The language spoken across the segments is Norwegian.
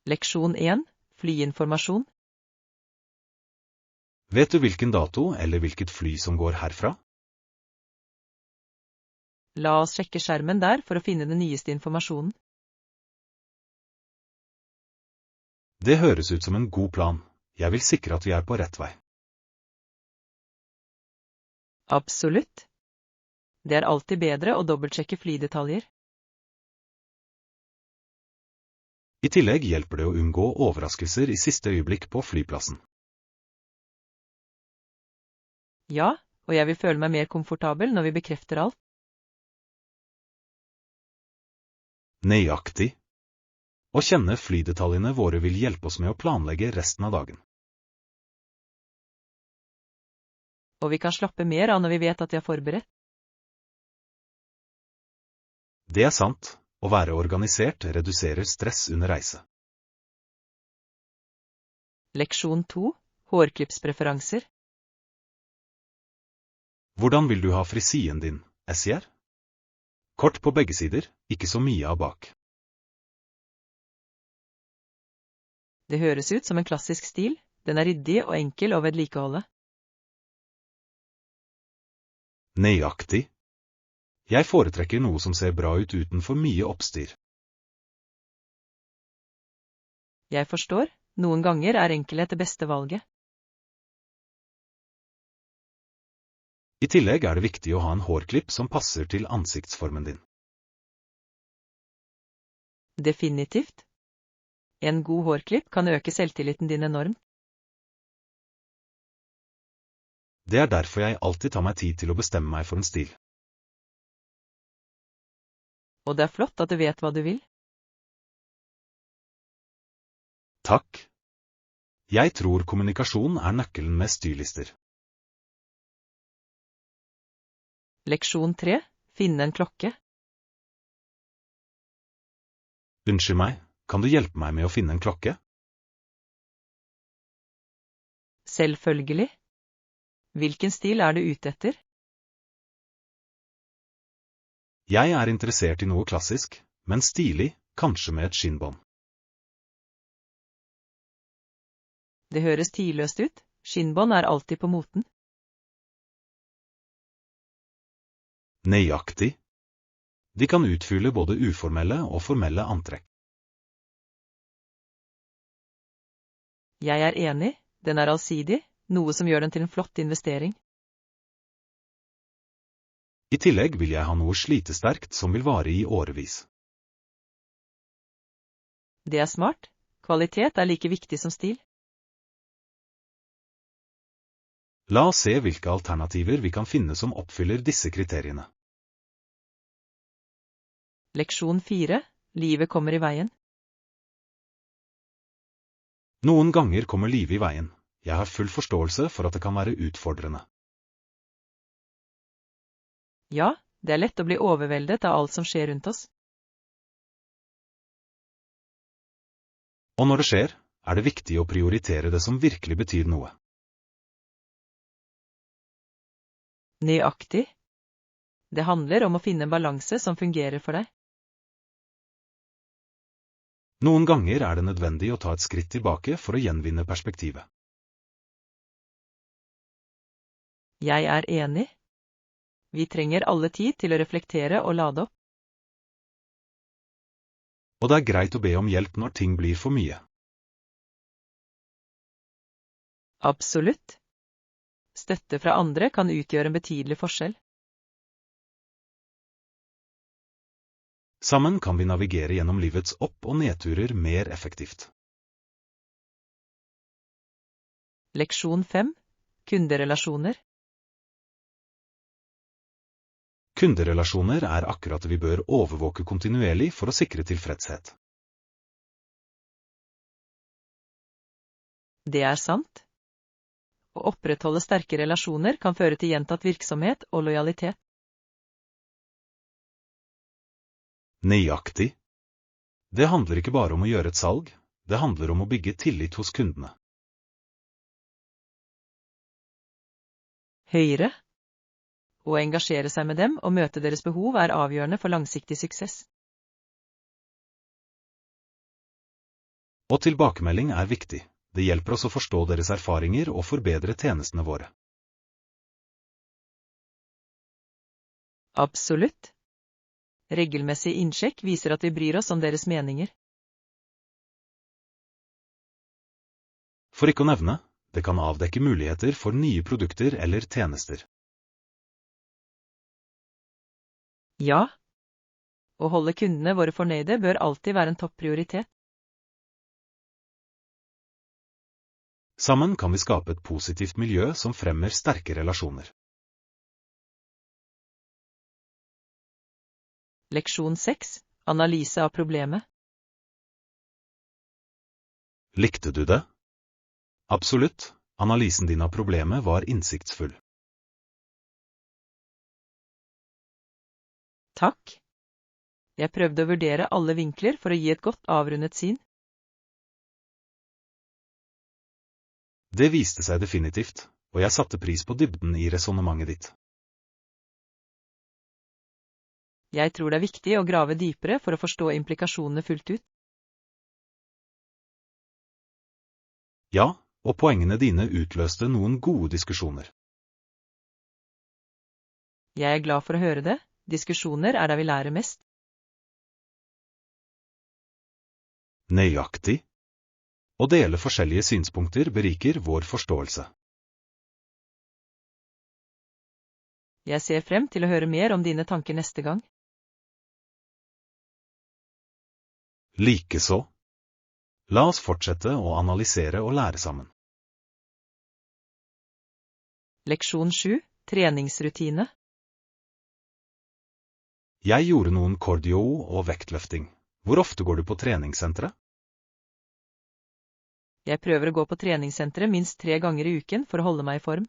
Leksjon 1. Flyinformasjon. Vet du hvilken dato eller hvilket fly som går herfra? La oss sjekke skjermen der for å finne den nyeste informasjonen. Det høres ut som en god plan. Jeg vil sikre at vi er på rett vei. Absolutt. Det er alltid bedre å dobbeltsjekke flydetaljer. I tillegg hjelper det å unngå overraskelser i siste øyeblikk på flyplassen. Ja, og jeg vil føle meg mer komfortabel når vi bekrefter alt. Nøyaktig. Å kjenne flydetaljene våre vil hjelpe oss med å planlegge resten av dagen. Og vi kan slappe mer av når vi vet at vi er forberedt. Det er sant. Å være organisert reduserer stress under reise. Leksjon 2. Hårklippspreferanser. Hvordan vil du ha frisien din, SR? Kort på begge sider, ikke så mye av bak. Det høres ut som en klassisk stil. Den er ryddig og enkel å vedlikeholde. Nøyaktig. Jeg foretrekker noe som ser bra ut uten for mye oppstyr. Jeg forstår. Noen ganger er enkelhet det beste valget. I tillegg er det viktig å ha en hårklipp som passer til ansiktsformen din. Definitivt. En god hårklipp kan øke selvtilliten din enormt. Det er derfor jeg alltid tar meg tid til å bestemme meg for en stil. Og det er flott at du vet hva du vil. Takk. Jeg tror kommunikasjon er nøkkelen med stylister. Leksjon 3. Finne en klokke. Unnskyld meg, kan du hjelpe meg med å finne en klokke? Selvfølgelig. Hvilken stil er du ute etter? Jeg er interessert i noe klassisk, men stilig, kanskje med et skinnbånd. Det høres tidløst ut. Skinnbånd er alltid på moten. Nøyaktig. De kan utfylle både uformelle og formelle antrekk. Jeg er enig. Den er allsidig, noe som gjør den til en flott investering. I tillegg vil jeg ha noe slitesterkt som vil vare i årevis. Det er smart. Kvalitet er like viktig som stil. La oss se hvilke alternativer vi kan finne som oppfyller disse kriteriene. Leksjon 4. Livet kommer i veien. Noen ganger kommer livet i veien. Jeg har full forståelse for at det kan være utfordrende. Ja, det er lett å bli overveldet av alt som skjer rundt oss. Og når det skjer, er det viktig å prioritere det som virkelig betyr noe. Nøyaktig. Det handler om å finne en balanse som fungerer for deg. Noen ganger er det nødvendig å ta et skritt tilbake for å gjenvinne perspektivet. Jeg er enig. Vi trenger alle tid til å reflektere og lade opp. Og det er greit å be om hjelp når ting blir for mye. Absolutt. Støtte fra andre kan utgjøre en betydelig forskjell. Sammen kan vi navigere gjennom livets opp- og nedturer mer effektivt. Leksjon 5. Kunderelasjoner. Kunderelasjoner er akkurat det vi bør overvåke kontinuerlig for å sikre tilfredshet. Det er sant. Å opprettholde sterke relasjoner kan føre til gjentatt virksomhet og lojalitet. Nøyaktig. Det handler ikke bare om å gjøre et salg, det handler om å bygge tillit hos kundene. Høyre. Å engasjere seg med dem og møte deres behov er avgjørende for langsiktig suksess. Og tilbakemelding er viktig. Det hjelper oss å forstå deres erfaringer og forbedre tjenestene våre. Absolutt. Regelmessig innsjekk viser at vi bryr oss om deres meninger. For ikke å nevne, det kan avdekke muligheter for nye produkter eller tjenester. Ja. Å holde kundene våre fornøyde bør alltid være en topprioritet. Sammen kan vi skape et positivt miljø som fremmer sterke relasjoner. Leksjon 6. Analyse av problemet. Likte du det? Absolutt, analysen din av problemet var innsiktsfull. Takk. Jeg prøvde å vurdere alle vinkler for å gi et godt avrundet syn. Det viste seg definitivt, og jeg satte pris på dybden i resonnementet ditt. Jeg tror det er viktig å grave dypere for å forstå implikasjonene fullt ut. Ja, og poengene dine utløste noen gode diskusjoner. Jeg er glad for å høre det. Diskusjoner er der vi lærer mest. Nøyaktig. Å dele forskjellige synspunkter beriker vår forståelse. Jeg ser frem til å høre mer om dine tanker neste gang. Likeså. La oss fortsette å analysere og lære sammen. Leksjon 7. Treningsrutine. Jeg gjorde noen cardio og vektløfting. Hvor ofte går du på treningssenteret? Jeg prøver å gå på treningssenteret minst 3 ganger i uken for å holde meg i form.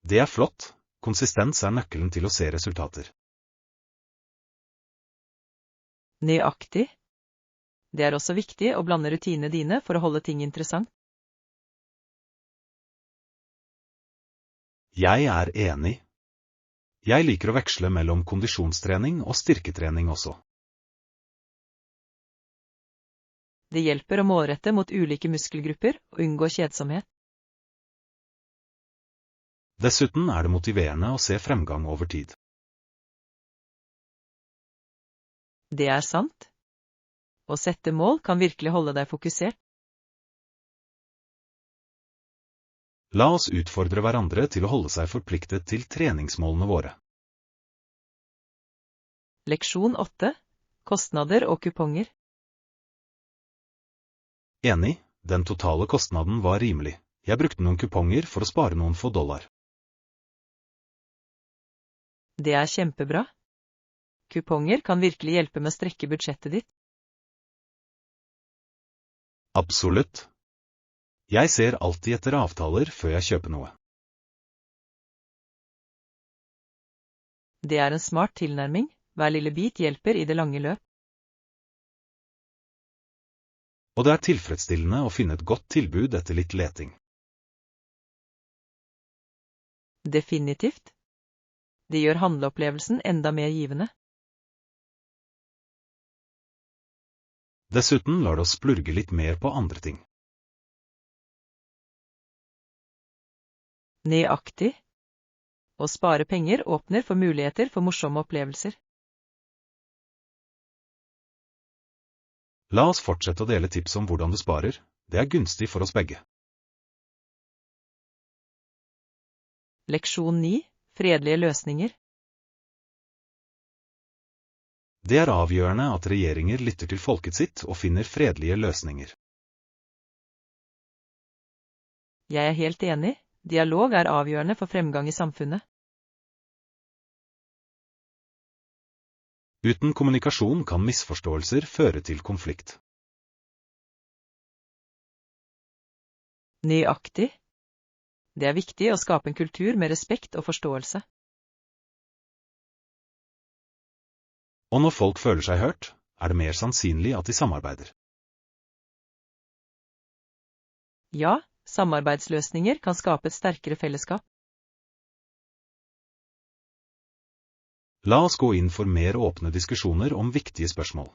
Det er flott. Konsistens er nøkkelen til å se resultater. Nøyaktig. Det er også viktig å blande rutinene dine for å holde ting interessant. Jeg er enig. Jeg liker å veksle mellom kondisjonstrening og styrketrening også. Det hjelper å målrette mot ulike muskelgrupper og unngå kjedsomhet. Dessuten er det motiverende å se fremgang over tid. Det er sant. Å sette mål kan virkelig holde deg fokusert. La oss utfordre hverandre til å holde seg forpliktet til treningsmålene våre. Leksjon 8. Kostnader og kuponger. Enig, den totale kostnaden var rimelig. Jeg brukte noen kuponger for å spare noen få dollar. Det er kjempebra. Kuponger kan virkelig hjelpe med å strekke budsjettet ditt. Absolutt. Jeg ser alltid etter avtaler før jeg kjøper noe. Det er en smart tilnærming. Hver lille bit hjelper i det lange løp. Og det er tilfredsstillende å finne et godt tilbud etter litt leting. Definitivt. Det gjør handleopplevelsen enda mer givende. Dessuten lar det oss splurge litt mer på andre ting. Nøyaktig. Å spare penger åpner for muligheter for morsomme opplevelser. La oss fortsette å dele tips om hvordan du sparer. Det er gunstig for oss begge. Leksjon 9. Fredelige løsninger. Det er avgjørende at regjeringer lytter til folket sitt og finner fredelige løsninger. Jeg er helt enig. Dialog er avgjørende for fremgang i samfunnet. Uten kommunikasjon kan misforståelser føre til konflikt. Nøyaktig. Det er viktig å skape en kultur med respekt og forståelse. Og når folk føler seg hørt, er det mer sannsynlig at de samarbeider. Ja, samarbeidsløsninger kan skape et sterkere fellesskap. La oss gå inn for mer åpne diskusjoner om viktige spørsmål.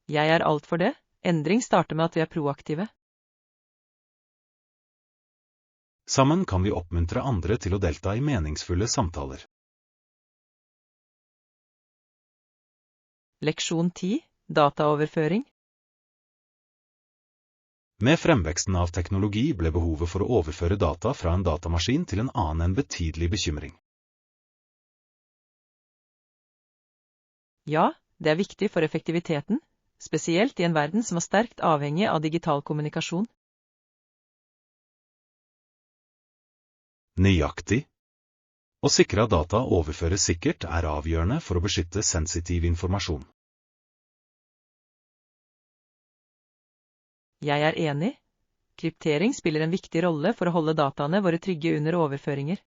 Jeg er alt for det. Endring starter med at vi er proaktive. Sammen kan vi oppmuntre andre til å delta i meningsfulle samtaler. Leksjon 10. Dataoverføring. Med fremveksten av teknologi ble behovet for å overføre data fra en datamaskin til en annen en betydelig bekymring. Ja, det er viktig for effektiviteten, spesielt i en verden som er sterkt avhengig av digital kommunikasjon. Nøyaktig. Å sikre at data overføres sikkert er avgjørende for å beskytte sensitiv informasjon. Jeg er enig. Kryptering spiller en viktig rolle for å holde dataene våre trygge under overføringer.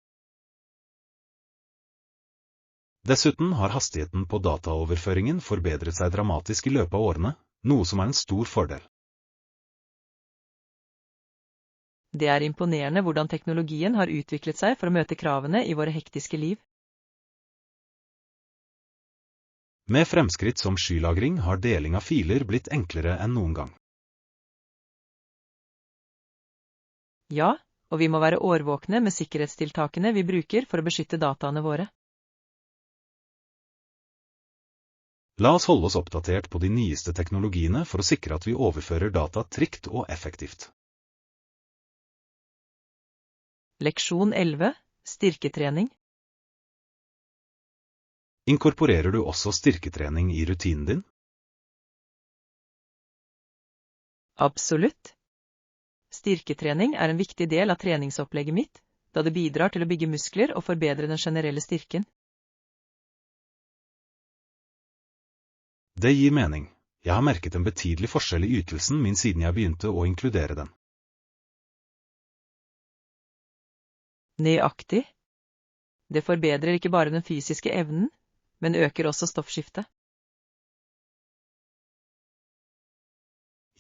Dessuten har hastigheten på dataoverføringen forbedret seg dramatisk i løpet av årene, noe som er en stor fordel. Det er imponerende hvordan teknologien har utviklet seg for å møte kravene i våre hektiske liv. Med fremskritt som skylagring har deling av filer blitt enklere enn noen gang. Ja, og vi må være årvåkne med sikkerhetstiltakene vi bruker for å beskytte dataene våre. La oss holde oss oppdatert på de nyeste teknologiene for å sikre at vi overfører data trygt og effektivt. Leksjon 11. Styrketrening. Inkorporerer du også styrketrening i rutinen din? Absolutt. Styrketrening er en viktig del av treningsopplegget mitt, da det bidrar til å bygge muskler og forbedre den generelle styrken. Det gir mening. Jeg har merket en betydelig forskjell i ytelsen min siden jeg begynte å inkludere den. Nøyaktig. Det forbedrer ikke bare den fysiske evnen, men øker også stoffskiftet.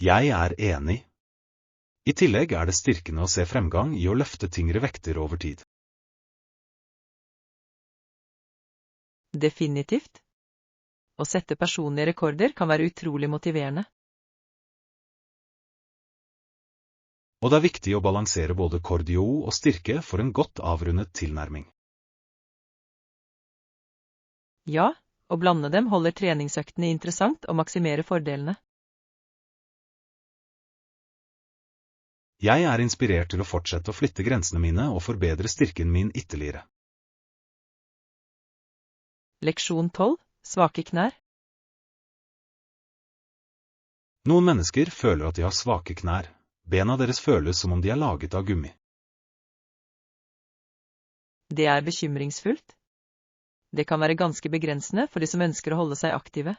Jeg er enig. I tillegg er det styrkende å se fremgang i å løfte tyngre vekter over tid. Definitivt. Å sette personlige rekorder kan være utrolig motiverende. Og det er viktig å balansere både kardio og styrke for en godt avrundet tilnærming. Ja, å blande dem holder treningsøktene interessant og maksimerer fordelene. Jeg er inspirert til å fortsette å flytte grensene mine og forbedre styrken min ytterligere. Leksjon 12. Svake knær. Noen mennesker føler at de har svake knær. Bena deres føles som om de er laget av gummi. Det er bekymringsfullt. Det kan være ganske begrensende for de som ønsker å holde seg aktive.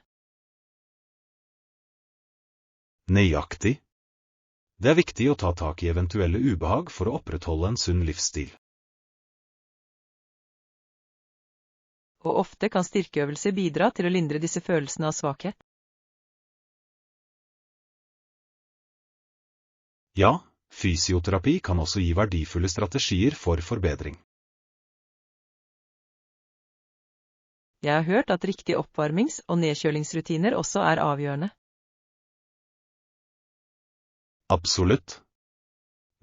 Nøyaktig. Det er viktig å ta tak i eventuelle ubehag for å opprettholde en sunn livsstil. Og ofte kan styrkeøvelser bidra til å lindre disse følelsene av svakhet. Ja, fysioterapi kan også gi verdifulle strategier for forbedring. Jeg har hørt at riktige oppvarmings- og nedkjølingsrutiner også er avgjørende. Absolutt.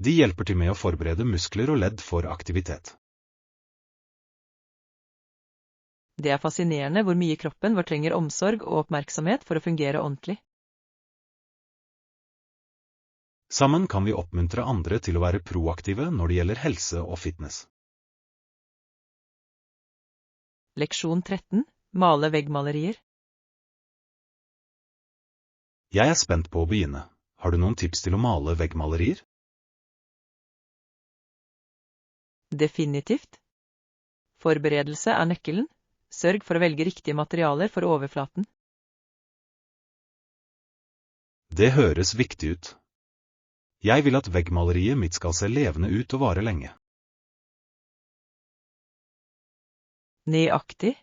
De hjelper til med å forberede muskler og ledd for aktivitet. Det er fascinerende hvor mye kroppen vår trenger omsorg og oppmerksomhet for å fungere ordentlig. Sammen kan vi oppmuntre andre til å være proaktive når det gjelder helse og fitness. Leksjon 13. Male veggmalerier. Jeg er spent på å begynne. Har du noen tips til å male veggmalerier? Definitivt. Forberedelse er nøkkelen. Sørg for å velge riktige materialer for overflaten. Det høres viktig ut. Jeg vil at veggmaleriet mitt skal se levende ut og vare lenge. Nøyaktig.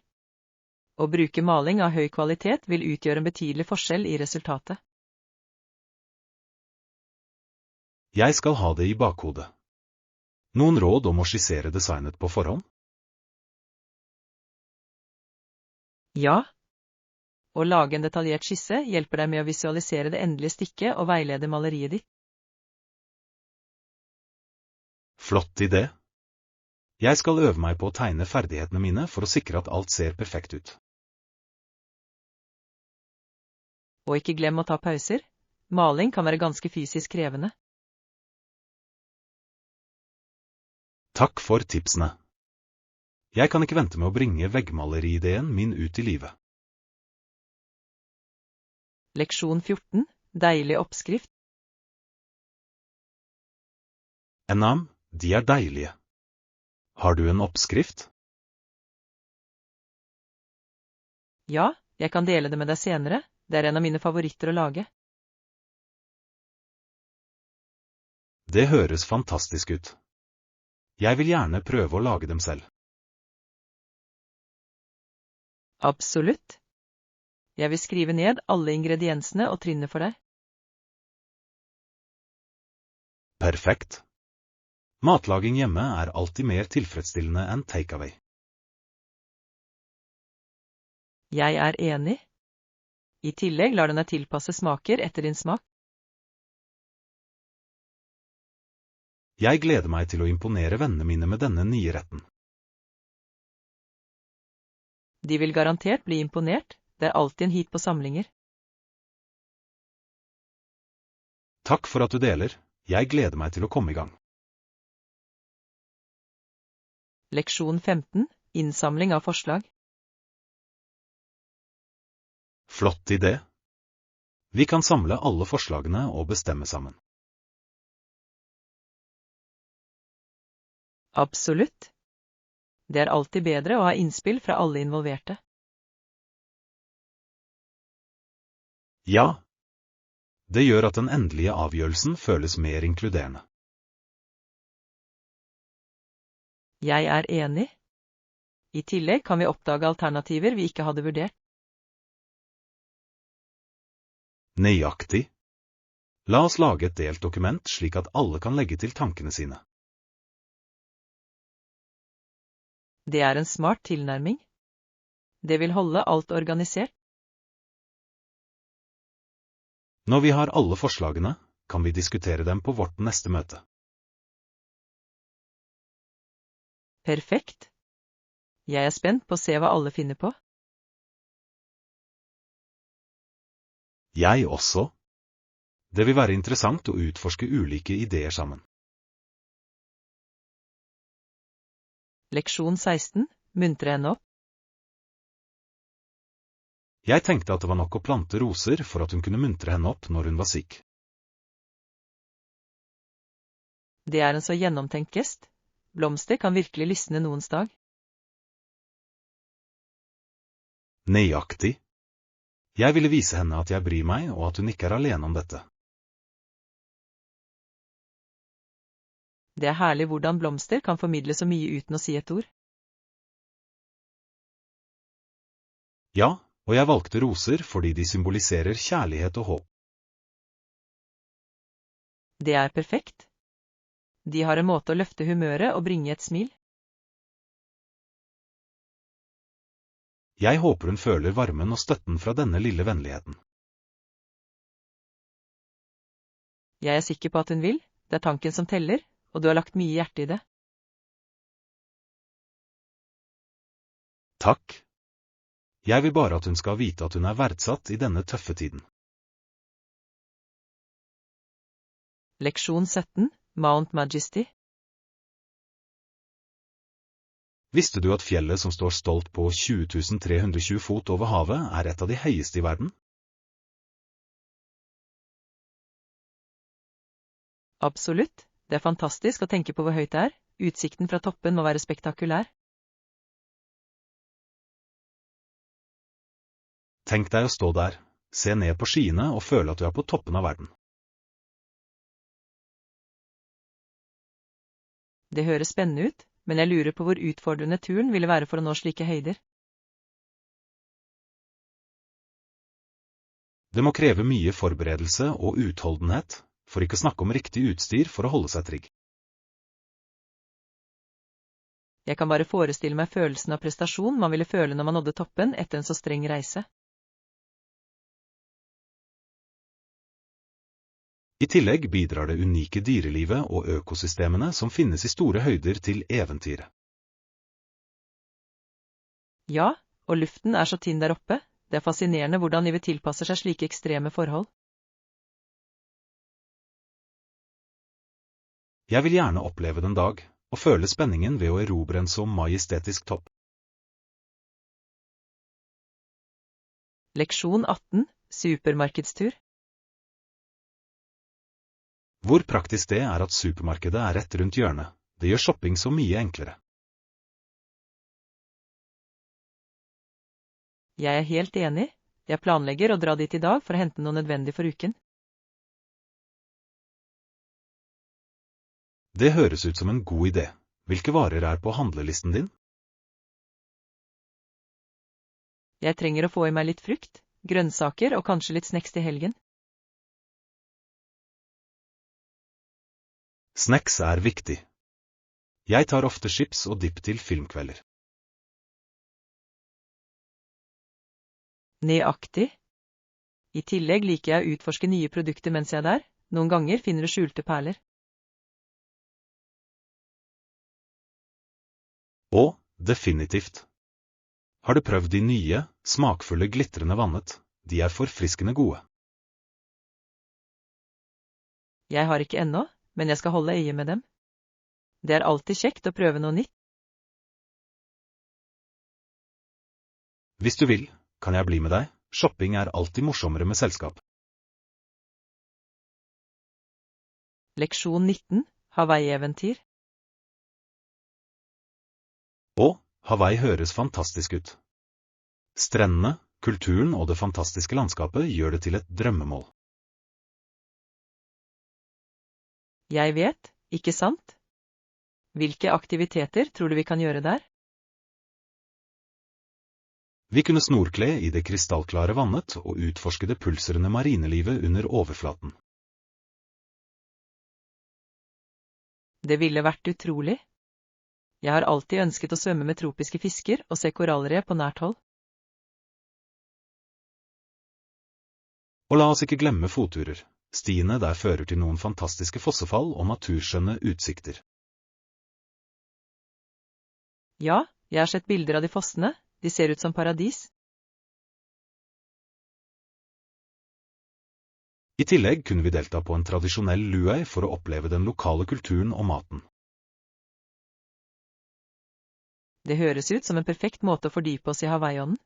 Å bruke maling av høy kvalitet vil utgjøre en betydelig forskjell i resultatet. Jeg skal ha det i bakhodet. Noen råd om å skissere designet på forhånd? Ja. Å lage en detaljert skisse hjelper deg med å visualisere det endelige stykket og veilede maleriet ditt. Flott idé. Jeg skal øve meg på å tegne ferdighetene mine for å sikre at alt ser perfekt ut. Og ikke glem å ta pauser. Maling kan være ganske fysisk krevende. Takk for tipsene. Jeg kan ikke vente med å bringe veggmaleriideen min ut i livet. Leksjon 14. Deilig oppskrift. Enam, de er deilige. Har du en oppskrift? Ja, jeg kan dele det med deg senere. Det er en av mine favoritter å lage. Det høres fantastisk ut. Jeg vil gjerne prøve å lage dem selv. Absolutt. Jeg vil skrive ned alle ingrediensene og trinnene for deg. Perfekt. Matlaging hjemme er alltid mer tilfredsstillende enn takeaway. Jeg er enig. I tillegg lar den deg tilpasse smaker etter din smak. Jeg gleder meg til å imponere vennene mine med denne nye retten. De vil garantert bli imponert. Det er alltid en hit på samlinger. Takk for at du deler. Jeg gleder meg til å komme i gang. Leksjon 15. Innsamling av forslag. Flott idé. Vi kan samle alle forslagene og bestemme sammen. Absolutt. Det er alltid bedre å ha innspill fra alle involverte. Ja. Det gjør at den endelige avgjørelsen føles mer inkluderende. Jeg er enig. I tillegg kan vi oppdage alternativer vi ikke hadde vurdert. Nøyaktig. La oss lage et delt dokument slik at alle kan legge til tankene sine. Det er en smart tilnærming. Det vil holde alt organisert. Når vi har alle forslagene, kan vi diskutere dem på vårt neste møte. Perfekt. Jeg er spent på å se hva alle finner på. Jeg også. Det vil være interessant å utforske ulike ideer sammen. Leksjon 16. Muntre henne opp. Jeg tenkte at det var nok å plante roser for at hun kunne muntre henne opp når hun var syk. Det er en så gjennomtenkt gest. Blomster kan virkelig lysne noens dag. Nøyaktig. Jeg ville vise henne at jeg bryr meg, og at hun ikke er alene om dette. Det er herlig hvordan blomster kan formidle så mye uten å si et ord. Ja, og jeg valgte roser fordi de symboliserer kjærlighet og håp. Det er perfekt. De har en måte å løfte humøret og bringe et smil. Jeg håper hun føler varmen og støtten fra denne lille vennligheten. Jeg er sikker på at hun vil. Det er tanken som teller, og du har lagt mye hjerte i det. Takk. Jeg vil bare at hun skal vite at hun er verdsatt i denne tøffe tiden. Leksjon 17. Mount Majesty. Visste du at fjellet som står stolt på 20 320 fot over havet, er et av de høyeste i verden? Absolutt. Det er fantastisk å tenke på hvor høyt det er. Utsikten fra toppen må være spektakulær. Tenk deg å stå der, se ned på skyene og føle at du er på toppen av verden. Det høres spennende ut, men jeg lurer på hvor utfordrende turen ville være for å nå slike høyder. Det må kreve mye forberedelse og utholdenhet, for ikke å snakke om riktig utstyr for å holde seg trygg. Jeg kan bare forestille meg følelsen av prestasjon man ville føle når man nådde toppen etter en så streng reise. I tillegg bidrar det unike dyrelivet og økosystemene som finnes i store høyder til eventyret. Ja, og luften er så tynn der oppe, det er fascinerende hvordan livet tilpasser seg slike ekstreme forhold. Jeg vil gjerne oppleve den dag, og føle spenningen ved å erobre en så majestetisk topp. Leksjon 18, supermarkedstur. Hvor praktisk det er at supermarkedet er rett rundt hjørnet, det gjør shopping så mye enklere. Jeg er helt enig, jeg planlegger å dra dit i dag for å hente noe nødvendig for uken. Det høres ut som en god idé. Hvilke varer er på handlelisten din? Jeg trenger å få i meg litt frukt, grønnsaker og kanskje litt snacks til helgen. Snacks er viktig. Jeg tar ofte chips og dipp til filmkvelder. Nøyaktig. I tillegg liker jeg å utforske nye produkter mens jeg er der. Noen ganger finner du skjulte perler. Og, definitivt. Har du prøvd de nye, smakfulle glitrende vannet? De er forfriskende gode. Jeg har ikke ennå, men jeg skal holde øye med dem. Det er alltid kjekt å prøve noe nytt. Hvis du vil, kan jeg bli med deg? Shopping er alltid morsommere med selskap. Leksjon 19, Hawaii-eventyr. Og, Hawaii høres fantastisk ut. Strendene, kulturen og det fantastiske landskapet gjør det til et drømmemål. Jeg vet, ikke sant? Hvilke aktiviteter tror du vi kan gjøre der? Vi kunne snorkle i det krystallklare vannet og utforske det pulserende marinelivet under overflaten. Det ville vært utrolig. Jeg har alltid ønsket å svømme med tropiske fisker og se korallrev på nært hold. Og la oss ikke glemme fotturer. Stiene der fører til noen fantastiske fossefall og naturskjønne utsikter. Ja, jeg har sett bilder av de fossene. De ser ut som paradis. I tillegg kunne vi delta på en tradisjonell luau for å oppleve den lokale kulturen og maten. Det høres ut som en perfekt måte å fordype oss i Hawaii-ånden.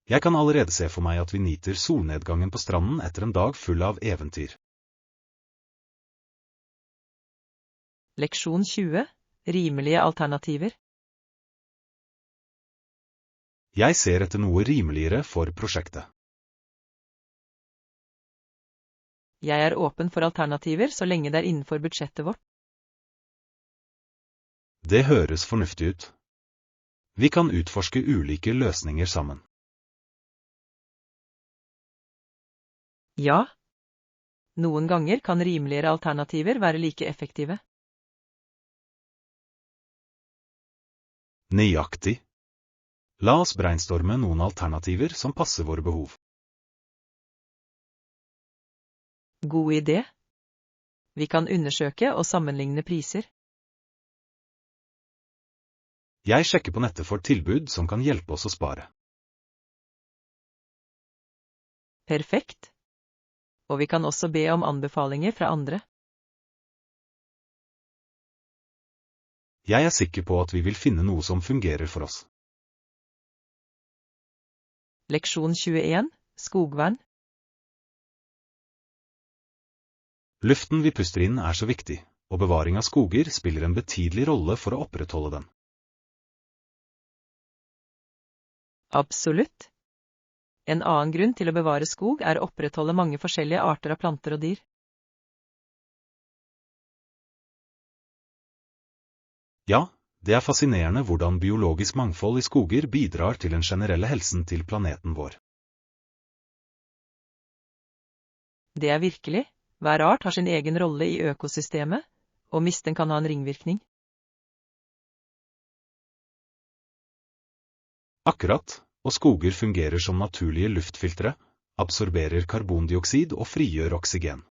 Jeg kan allerede se for meg at vi nyter solnedgangen på stranden etter en dag full av eventyr. Leksjon 20. Rimelige alternativer. Jeg ser etter noe rimeligere for prosjektet. Jeg er åpen for alternativer så lenge det er innenfor budsjettet vårt. Det høres fornuftig ut. Vi kan utforske ulike løsninger sammen. Ja. Noen ganger kan rimeligere alternativer være like effektive. Nøyaktig. La oss brainstorme noen alternativer som passer våre behov. God idé. Vi kan undersøke og sammenligne priser. Jeg sjekker på nettet for tilbud som kan hjelpe oss å spare. Perfekt. Og vi kan også be om anbefalinger fra andre. Jeg er sikker på at vi vil finne noe som fungerer for oss. Leksjon 21. Skogvern. Luften vi puster inn er så viktig, og bevaring av skoger spiller en betydelig rolle for å opprettholde den. Absolutt. En annen grunn til å bevare skog er å opprettholde mange forskjellige arter av planter og dyr. Ja, det er fascinerende hvordan biologisk mangfold i skoger bidrar til den generelle helsen til planeten vår. Det er virkelig. Hver art har sin egen rolle i økosystemet, og misten kan ha en ringvirkning. Akkurat, og skoger fungerer som naturlige luftfiltre, absorberer karbondioksid og frigjør oksygen.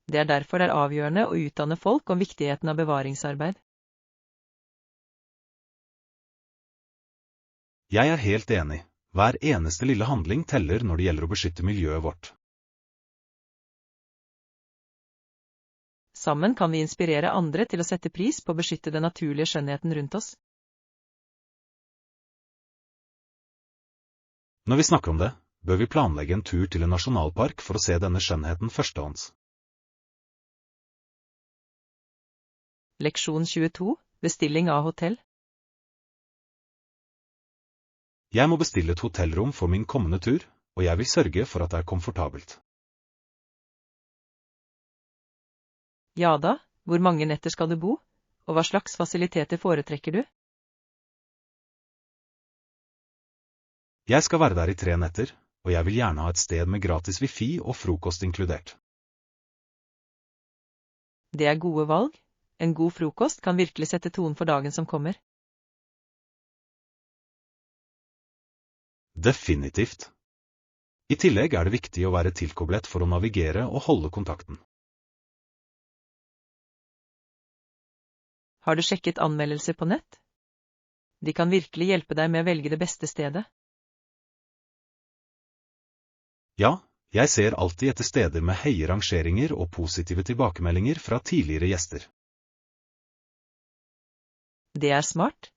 Det er derfor det er avgjørende å utdanne folk om viktigheten av bevaringsarbeid. Jeg er helt enig. Hver eneste lille handling teller når det gjelder å beskytte miljøet vårt. Sammen kan vi inspirere andre til å sette pris på å beskytte den naturlige skjønnheten rundt oss. Når vi snakker om det, bør vi planlegge en tur til en nasjonalpark for å se denne skjønnheten førstehånds. Leksjon 22. Bestilling av hotell. Jeg må bestille et hotellrom for min kommende tur, og jeg vil sørge for at det er komfortabelt. Ja da, hvor mange netter skal du bo, og hva slags fasiliteter foretrekker du? Jeg skal være der i 3 netter, og jeg vil gjerne ha et sted med gratis wifi og frokost inkludert. Det er gode valg. En god frokost kan virkelig sette tonen for dagen som kommer. Definitivt. I tillegg er det viktig å være tilkoblet for å navigere og holde kontakten. Har du sjekket anmeldelser på nett? De kan virkelig hjelpe deg med å velge det beste stedet. Ja, jeg ser alltid etter steder med høye rangeringer og positive tilbakemeldinger fra tidligere gjester. Det er smart.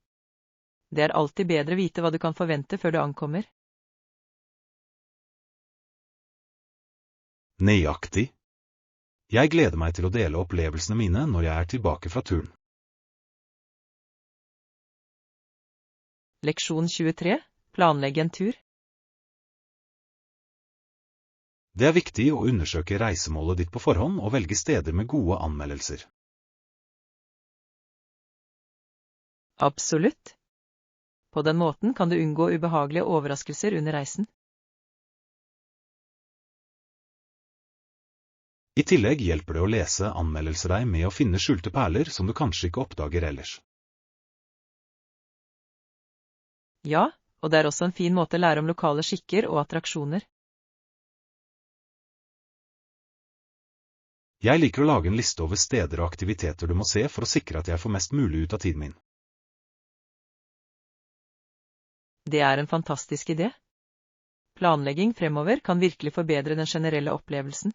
Det er alltid bedre å vite hva du kan forvente før du ankommer. Nøyaktig. Jeg gleder meg til å dele opplevelsene mine når jeg er tilbake fra turen. Leksjon 23. Planlegge en tur. Det er viktig å undersøke reisemålet ditt på forhånd og velge steder med gode anmeldelser. Absolutt. På den måten kan du unngå ubehagelige overraskelser under reisen. I tillegg hjelper det å lese anmeldelser deg med å finne skjulte perler som du kanskje ikke oppdager ellers. Ja, og det er også en fin måte å lære om lokale skikker og attraksjoner. Jeg liker å lage en liste over steder og aktiviteter du må se for å sikre at jeg får mest mulig ut av tiden min. Det er en fantastisk idé. Planlegging fremover kan virkelig forbedre den generelle opplevelsen.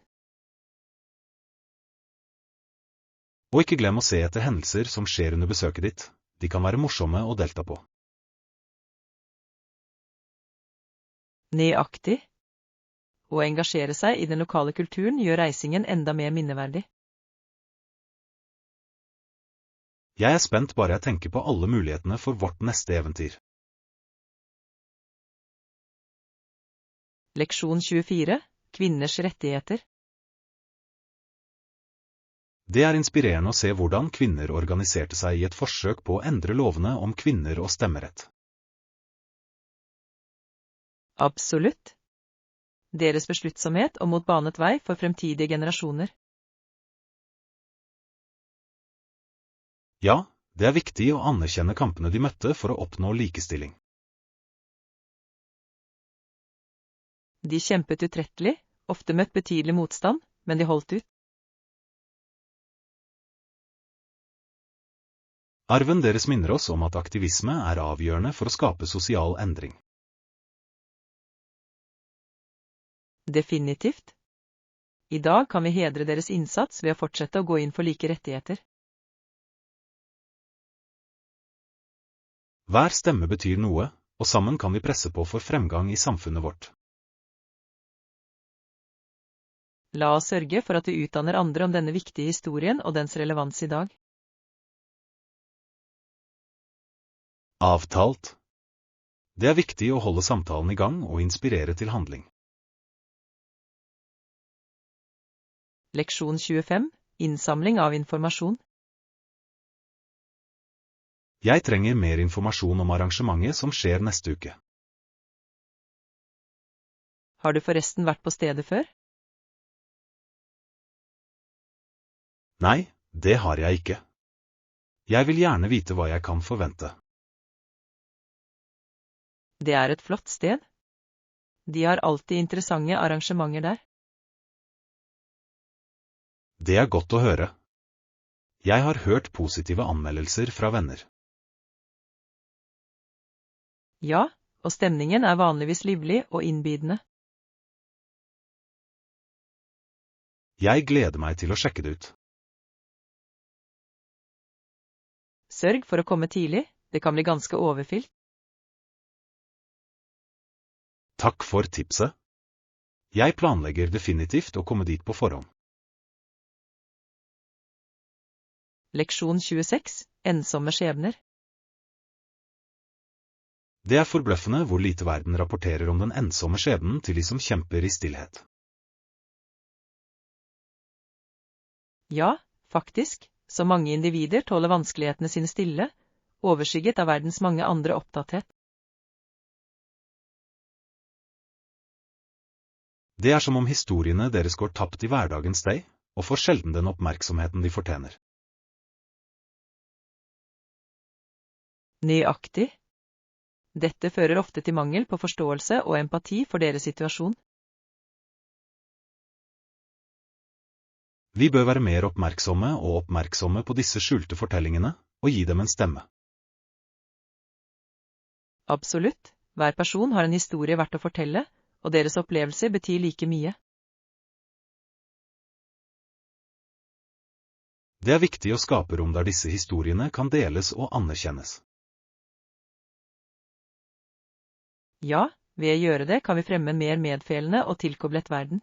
Og ikke glem å se etter hendelser som skjer under besøket ditt. De kan være morsomme å delta på. Nøyaktig. Å engasjere seg i den lokale kulturen gjør reisingen enda mer minneverdig. Jeg er spent bare jeg tenker på alle mulighetene for vårt neste eventyr. Leksjon 24. Kvinners rettigheter. Det er inspirerende å se hvordan kvinner organiserte seg i et forsøk på å endre lovene om kvinner og stemmerett. Absolutt. Deres besluttsomhet og mot banet vei for fremtidige generasjoner. Ja, det er viktig å anerkjenne kampene de møtte for å oppnå likestilling. De kjempet utrettelig, ofte møtt betydelig motstand, men de holdt ut. Arven deres minner oss om at aktivisme er avgjørende for å skape sosial endring. Definitivt. I dag kan vi hedre deres innsats ved å fortsette å gå inn for like rettigheter. Hver stemme betyr noe, og sammen kan vi presse på for fremgang i samfunnet vårt. La oss sørge for at vi utdanner andre om denne viktige historien og dens relevans i dag. Avtalt. Det er viktig å holde samtalen i gang og inspirere til handling. Leksjon 25. Innsamling av informasjon. Jeg trenger mer informasjon om arrangementet som skjer neste uke. Har du forresten vært på stedet før? Nei, det har jeg ikke. Jeg vil gjerne vite hva jeg kan forvente. Det er et flott sted. De har alltid interessante arrangementer der. Det er godt å høre. Jeg har hørt positive anmeldelser fra venner. Ja, og stemningen er vanligvis livlig og innbydende. Jeg gleder meg til å sjekke det ut. Sørg for å komme tidlig, det kan bli ganske overfylt. Takk for tipset. Jeg planlegger definitivt å komme dit på forhånd. Leksjon 26, ensomme skjebner. Det er forbløffende hvor lite verden rapporterer om den ensomme skjebnen til de som kjemper i stillhet. Ja, faktisk, så mange individer tåler vanskelighetene sine stille, overskygget av verdens mange andre opptatthet. Det er som om historiene deres går tapt i hverdagens steg, og får sjelden den oppmerksomheten de fortjener. Nøyaktig. Dette fører ofte til mangel på forståelse og empati for deres situasjon. Vi bør være mer oppmerksomme på disse skjulte fortellingene, og gi dem en stemme. Absolutt, hver person har en historie verdt å fortelle, og deres opplevelser betyr like mye. Det er viktig å skape rom der disse historiene kan deles og anerkjennes. Ja, ved å gjøre det kan vi fremme en mer medfølende og tilkoblet verden.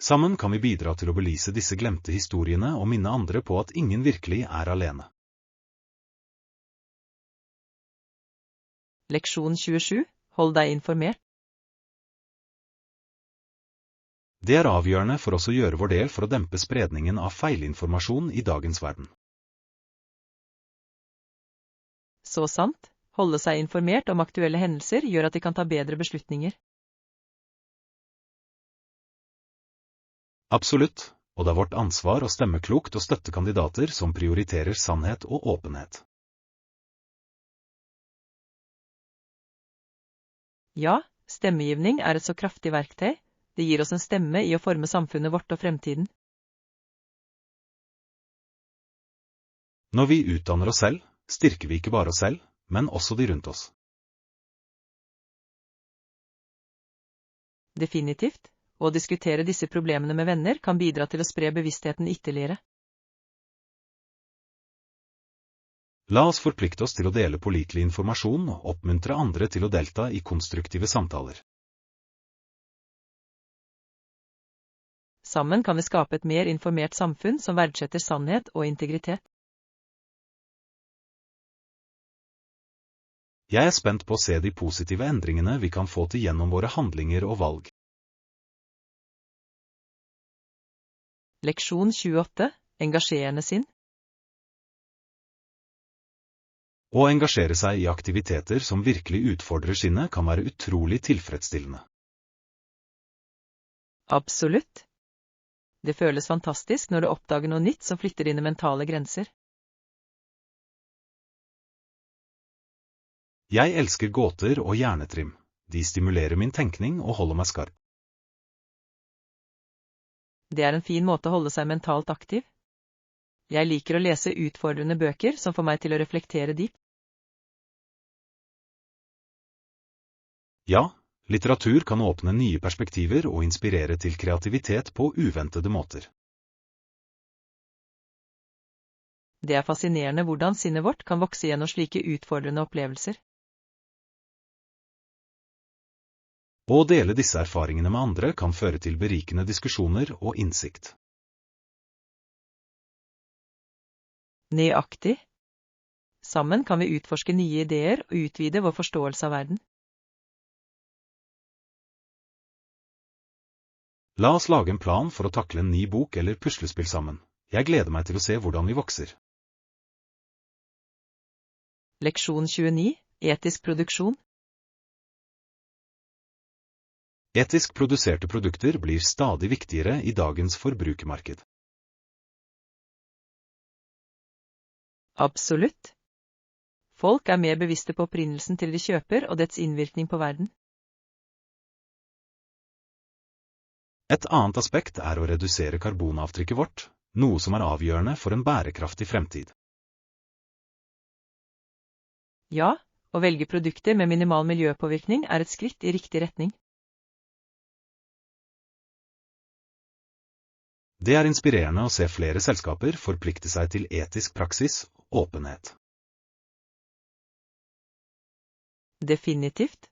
Sammen kan vi bidra til å belyse disse glemte historiene og minne andre på at ingen virkelig er alene. Leksjon 27, hold deg informert. Det er avgjørende for oss å gjøre vår del for å dempe spredningen av feilinformasjon i dagens verden. Så sant, holde seg informert om aktuelle hendelser gjør at de kan ta bedre beslutninger. Absolutt, og det er vårt ansvar å stemme klokt og støtte kandidater som prioriterer sannhet og åpenhet. Ja, stemmegivning er et så kraftig verktøy, det gir oss en stemme i å forme samfunnet vårt og fremtiden. Når vi utdanner oss selv, styrker vi ikke bare oss selv, men også de rundt oss. Definitivt, å diskutere disse problemene med venner kan bidra til å spre bevisstheten ytterligere. La oss forplikte oss til å dele pålitelig informasjon og oppmuntre andre til å delta i konstruktive samtaler. Sammen kan vi skape et mer informert samfunn som verdsetter sannhet og integritet. Jeg er spent på å se de positive endringene vi kan få til gjennom våre handlinger og valg. Leksjon 28, engasjerende sinn. Å engasjere seg i aktiviteter som virkelig utfordrer sinnet kan være utrolig tilfredsstillende. Absolutt. Det føles fantastisk når du oppdager noe nytt som flytter dine mentale grenser. Jeg elsker gåter og hjernetrim. De stimulerer min tenkning og holder meg skarp. Det er en fin måte å holde seg mentalt aktiv. Jeg liker å lese utfordrende bøker som får meg til å reflektere dypt. Ja, litteratur kan åpne nye perspektiver og inspirere til kreativitet på uventede måter. Det er fascinerende hvordan sinnet vårt kan vokse gjennom slike utfordrende opplevelser. Å dele disse erfaringene med andre kan føre til berikende diskusjoner og innsikt. Nøyaktig. Sammen kan vi utforske nye ideer og utvide vår forståelse av verden. La oss lage en plan for å takle en ny bok eller puslespill sammen. Jeg gleder meg til å se hvordan vi vokser. Leksjon 29, etisk produksjon. Etisk produserte produkter blir stadig viktigere i dagens forbrukermarked. Absolutt. Folk er mer bevisste på opprinnelsen til de kjøper og dets innvirkning på verden. Et annet aspekt er å redusere karbonavtrykket vårt, noe som er avgjørende for en bærekraftig fremtid. Ja, å velge produkter med minimal miljøpåvirkning er et skritt i riktig retning. Det er inspirerende å se flere selskaper forplikte seg til etisk praksis og åpenhet. Definitivt.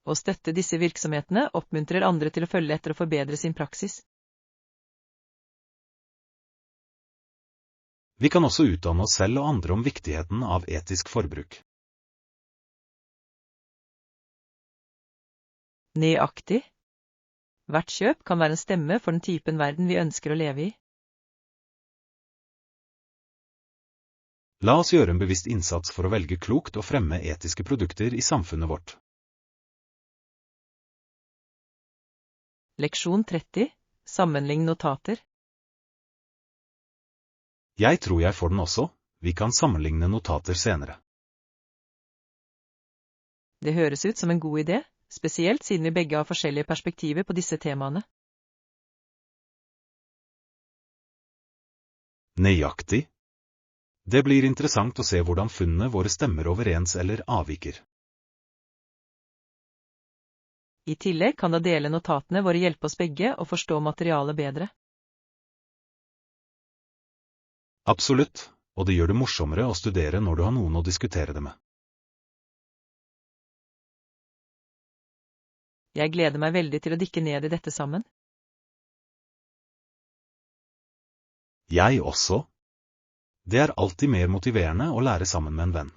Å støtte disse virksomhetene oppmuntrer andre til å følge etter og forbedre sin praksis. Vi kan også utdanne oss selv og andre om viktigheten av etisk forbruk. Nøyaktig. Hvert kjøp kan være en stemme for den typen verden vi ønsker å leve i. La oss gjøre en bevisst innsats for å velge klokt og fremme etiske produkter i samfunnet vårt. Leksjon 30. Sammenlign notater. Jeg tror jeg får den også. Vi kan sammenligne notater senere. Det høres ut som en god idé, spesielt siden vi begge har forskjellige perspektiver på disse temaene. Nøyaktig. Det blir interessant å se hvordan funnene våre stemmer overens eller avviker. I tillegg kan da dele notatene våre hjelpe oss begge å forstå materialet bedre. Absolutt, og det gjør det morsommere å studere når du har noen å diskutere det med. Jeg gleder meg veldig til å dykke ned i dette sammen. Jeg også. Det er alltid mer motiverende å lære sammen med en venn.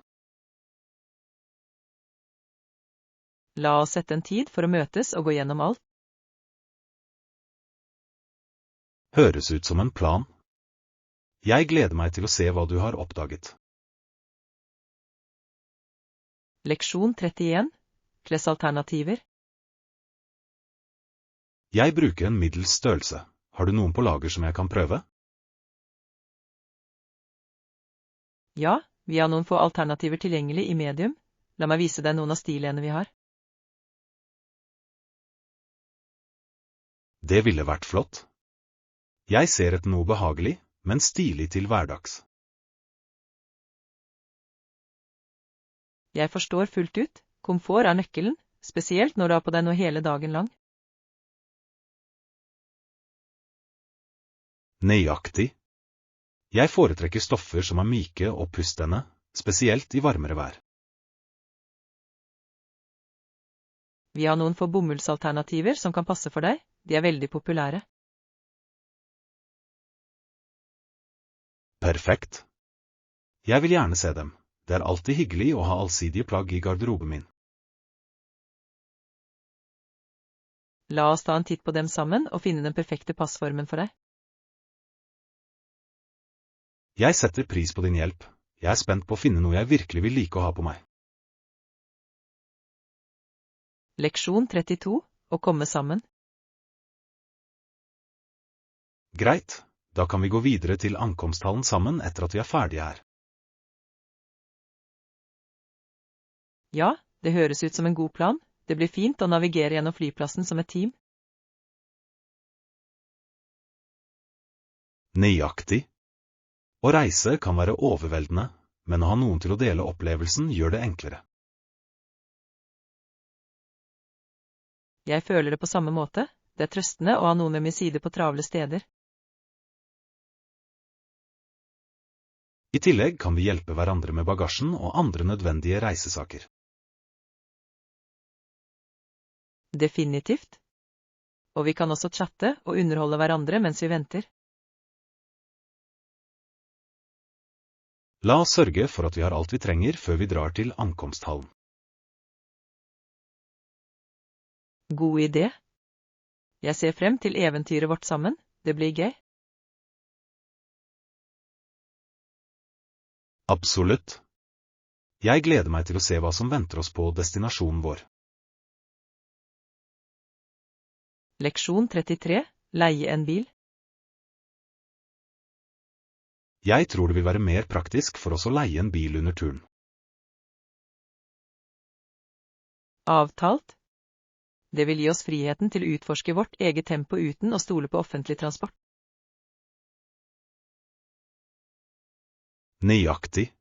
La oss sette en tid for å møtes og gå gjennom alt. Høres ut som en plan. Jeg gleder meg til å se hva du har oppdaget. Leksjon 31. Klesalternativer. Jeg bruker en middels størrelse. Har du noen på lager som jeg kan prøve? Ja, vi har noen få alternativer tilgjengelig i medium. La meg vise deg noen av stilene vi har. Det ville vært flott. Jeg ser etter noe behagelig, men stilig til hverdags. Jeg forstår fullt ut. Komfort er nøkkelen, spesielt når du har på deg noe hele dagen lang. Nøyaktig. Jeg foretrekker stoffer som er myke og pustende, spesielt i varmere vær. Vi har noen få bomullsalternativer som kan passe for deg. De er veldig populære. Perfekt. Jeg vil gjerne se dem. Det er alltid hyggelig å ha allsidige plagg i garderoben min. La oss ta en titt på dem sammen og finne den perfekte passformen for deg. Jeg setter pris på din hjelp. Jeg er spent på å finne noe jeg virkelig vil like å ha på meg. Leksjon 32. Å komme sammen. Greit, da kan vi gå videre til ankomsthallen sammen etter at vi er ferdige her. Ja, det høres ut som en god plan. Det blir fint å navigere gjennom flyplassen som et team. Nøyaktig. Å reise kan være overveldende, men å ha noen til å dele opplevelsen gjør det enklere. Jeg føler det på samme måte. Det er trøstende å ha noen ved min side på travle steder. I tillegg kan vi hjelpe hverandre med bagasjen og andre nødvendige reisesaker. Definitivt. Og vi kan også chatte og underholde hverandre mens vi venter. La oss sørge for at vi har alt vi trenger før vi drar til ankomsthallen. God idé. Jeg ser frem til eventyret vårt sammen. Det blir gøy. Absolutt. Jeg gleder meg til å se hva som venter oss på destinasjonen vår. Leksjon 33. Leie en bil. Jeg tror det vil være mer praktisk for oss å leie en bil under turen. Avtalt. Det vil gi oss friheten til å utforske vårt eget tempo uten å stole på offentlig transport. Nøyaktig.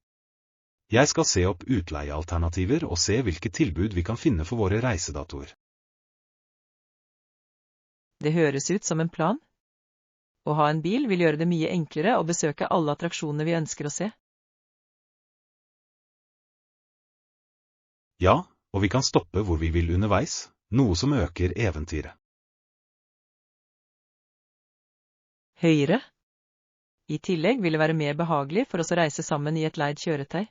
Jeg skal se opp utleiealternativer og se hvilke tilbud vi kan finne for våre reisedatoer. Det høres ut som en plan. Å ha en bil vil gjøre det mye enklere å besøke alle attraksjonene vi ønsker å se. Ja, og vi kan stoppe hvor vi vil underveis, noe som øker eventyret. Høyre. I tillegg vil det være mer behagelig for oss å reise sammen i et leid kjøretøy.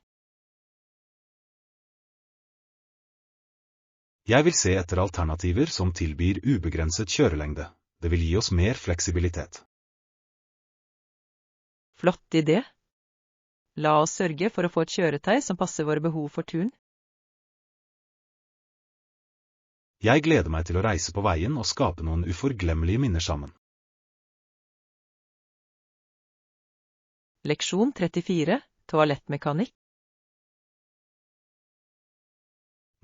Jeg vil se etter alternativer som tilbyr ubegrenset kjørelengde. Det vil gi oss mer fleksibilitet. Flott idé. La oss sørge for å få et kjøretøy som passer våre behov for turen. Jeg gleder meg til å reise på veien og skape noen uforglemmelige minner sammen. Leksjon 34. Toalettmekanikk.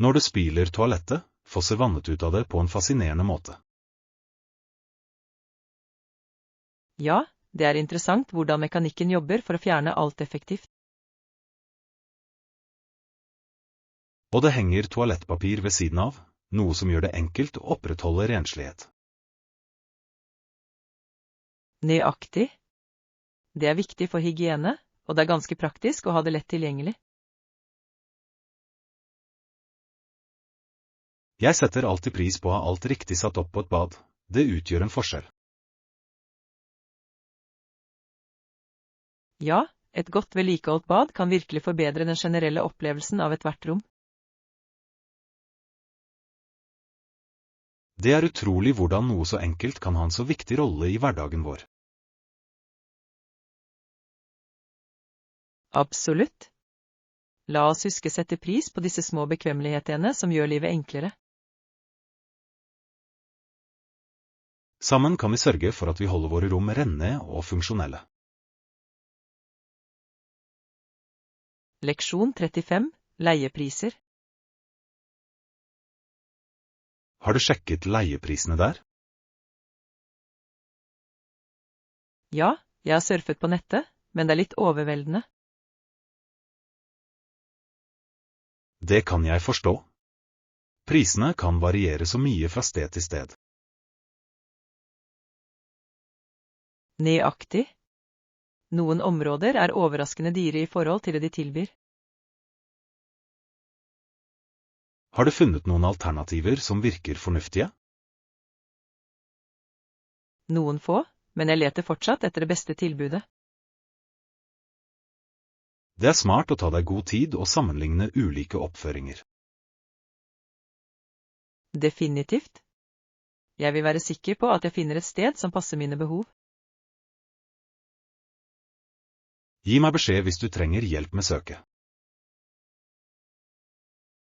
Når du spyler toalettet, fosser vannet ut av det på en fascinerende måte. Ja, det er interessant hvordan mekanikken jobber for å fjerne alt effektivt. Og det henger toalettpapir ved siden av, noe som gjør det enkelt å opprettholde renslighet. Nøyaktig. Det er viktig for hygiene, og det er ganske praktisk å ha det lett tilgjengelig. Jeg setter alltid pris på å ha alt riktig satt opp på et bad. Det utgjør en forskjell. Ja, et godt vedlikeholdt bad kan virkelig forbedre den generelle opplevelsen av ethvert rom. Det er utrolig hvordan noe så enkelt kan ha en så viktig rolle i hverdagen vår. Absolutt. La oss huske sette pris på disse små bekvemmelighetene som gjør livet enklere. Sammen kan vi sørge for at vi holder våre rom rene og funksjonelle. Leksjon 35. Leiepriser. Har du sjekket leieprisene der? Ja, jeg har surfet på nettet, men det er litt overveldende. Det kan jeg forstå. Prisene kan variere så mye fra sted til sted. Nøyaktig. Noen områder er overraskende dyre i forhold til det de tilbyr. Har du funnet noen alternativer som virker fornuftige? Noen få, men jeg leter fortsatt etter det beste tilbudet. Det er smart å ta deg god tid og sammenligne ulike oppføringer. Definitivt. Jeg vil være sikker på at jeg finner et sted som passer mine behov. Gi meg beskjed hvis du trenger hjelp med søket.